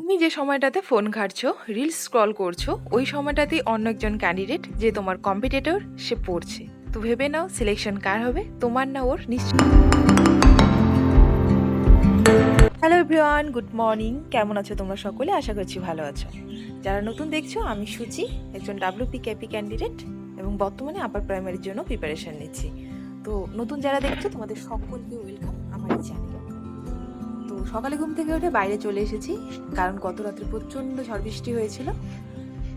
তুমি যে সময়টাতে ফোন ঘাঁটছো, রিলস স্ক্রল করছো, ওই সময়টাতেই অন্য একজন ক্যান্ডিডেট যে তোমার কম্পিটিটর সে পড়ছে। তো ভেবে নাও সিলেকশন কার হবে, তোমার না ওর? নিশ্চয়। Hello everyone, good morning. কেমন আছো তোমরা সকলে? আশা করছি ভালো আছো। যারা নতুন দেখছো, আমি সুচি, একজন WPKP ক্যান্ডিডেট এবং বর্তমানে আপার প্রাইমারির জন্য প্রিপারেশন নিচ্ছি। তো নতুন যারা দেখছো তোমাদের সকলকে ওয়েলকাম আমার এই চ্যানেলে। তো সকালে ঘুম থেকে উঠে বাইরে চলে এসেছি, কারণ গত রাত্রে প্রচণ্ড ঝড় বৃষ্টি হয়েছিল।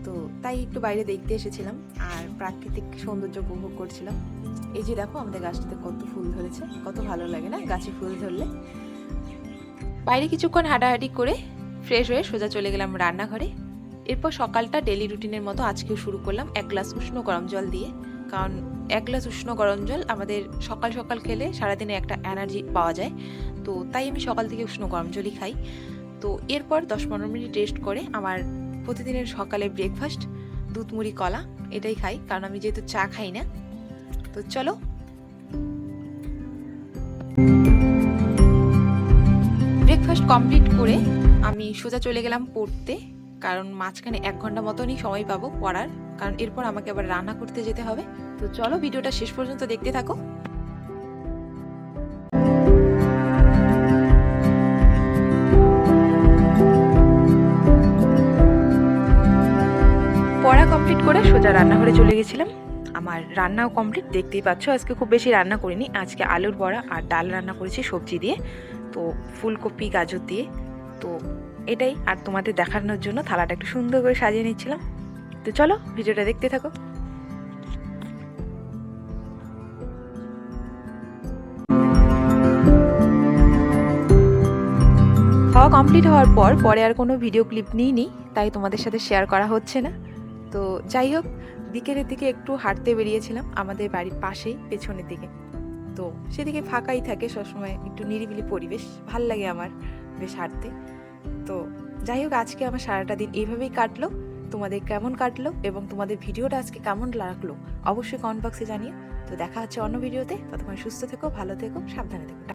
তো তাই একটু বাইরে দেখতে এসেছিলাম আর প্রাকৃতিক সৌন্দর্য উপভোগ করছিলাম। এই যে দেখো আমাদের গাছটাতে কত ফুল ধরেছে, কত ভালো লাগে না গাছে ফুল ধরলে। বাইরে কিছুক্ষণ হাঁটাহাঁটি করে ফ্রেশ হয়ে সোজা চলে গেলাম রান্নাঘরে। এরপর সকালটা ডেলি রুটিনের মতো আজকেও শুরু করলাম 1 গ্লাস উষ্ণ গরম জল দিয়ে, কারণ 1 গ্লাস উষ্ণ গরম জল আমাদের সকাল সকাল খেলে সারাদিনে একটা এনার্জি পাওয়া যায়। তো তাই আমি সকাল থেকে উষ্ণ গরম জলই খাই। তো এরপর 10-15 মিনিট রেস্ট করে আমার প্রতিদিনের সকালে ব্রেকফাস্ট দুধ মুড়ি কলা এটাই খাই, কারণ আমি যেহেতু চা খাই না। তো চলো, ব্রেকফাস্ট কমপ্লিট করে আমি সোজা চলে গেলাম পড়তে, কারণ মাঝখানে 1 ঘন্টা মতনই সময় পাবো পড়ার, কারণ এরপর আমাকে আবার রান্না করতে যেতে হবে। তো চলো ভিডিওটা শেষ পর্যন্ত দেখতে থাকো। পড়া কমপ্লিট করে সোজা রান্নাঘরে চলে গেছিলাম। আমার রান্নাও কমপ্লিট, দেখতেই পাচ্ছ। আজকে খুব বেশি রান্না করিনি, আজকে আলুর বড়া আর ডাল রান্না করেছি সবজি দিয়ে, তো ফুলকপি গাজর দিয়ে। তো এটাই, আর তোমাদের দেখানোর জন্য থালাটা একটু সুন্দর করে সাজিয়ে নিচ্ছিলাম। তো চলো ভিডিওটা দেখতে থাকো। খাওয়া কমপ্লিট হওয়ার পর পরে আর কোনো ভিডিও ক্লিপ নিইনি, তাই তোমাদের সাথে শেয়ার করা হচ্ছে না। তো যাই হোক, বিকেলের দিকে একটু হাঁটতে বেরিয়েছিলাম আমাদের বাড়ির পাশেই, পেছনের দিকে। তো সেদিকে ফাঁকাই থাকে সবসময়, একটু নিরিবিলি পরিবেশ, ভাল লাগে আমার বেশ হাঁটতে। তো যাই হোক, আজকে আমার সারাটা দিন এইভাবেই কাটলো। তোমাদের কেমন কাটলো এবং তোমাদের ভিডিওটা আজকে কেমন লাগলো অবশ্যই কমেন্ট বক্সে জানিও। তো দেখা হচ্ছে অন্য ভিডিওতে। ততক্ষণ সুস্থ থেকো, ভালো থেকো, সাবধানে থেকো।